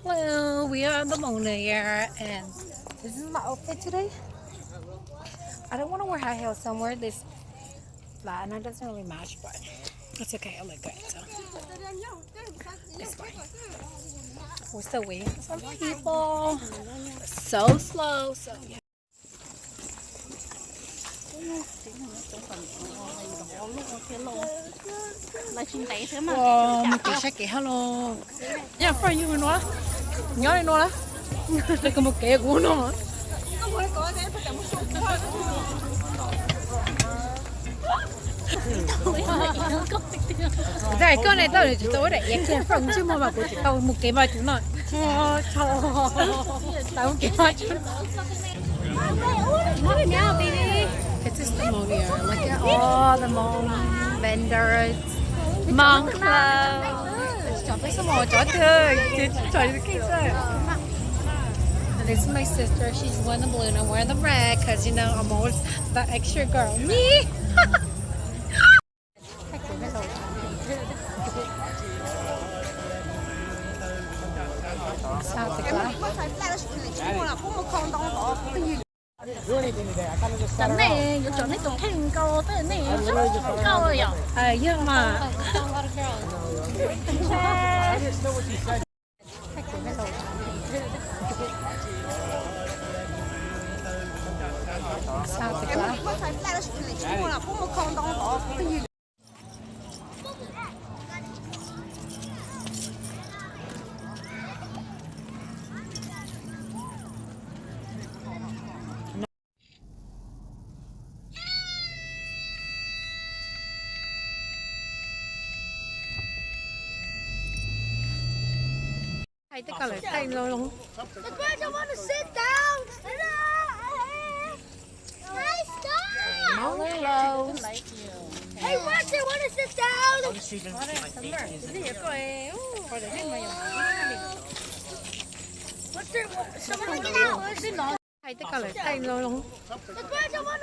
Hello, we are on the morning here, and this is my outfit today. I don't want to wear high heels somewhere. This flat and it doesn't really match, but it's okay. I look good, so it's fine. We're still waiting for some people. So slow, so yeah. Một cái sách cái hello. Yeah, for you nó. Nhớ nó đó. Đây có một cái của nó. Đây con này tao chỉ tối để em phần chứ mà của tao một cái mà chúng nó. Tao một cái mà chúng. Now, baby. It's just the mall here. Look at all the mall vendors, monk clothes. Chọn cái mall chọn chơi, chọn cái kia. And this is my sister. She's wearing the blue and I'm wearing the red because you know I'm always the extra girl. Me. Sao thế quá? Chọn này, chọn này chọn thành câu tới này rất câu rồi ạ. Nhưng mà sao thế quá? Hay tất cả lại thay rồi luôn. The girls don't want to sit down. Hey, stop! Hello. Hey, what? They want to sit down. What's their? Someone get out. Hay tất cả lại thay rồi luôn. The girls don't want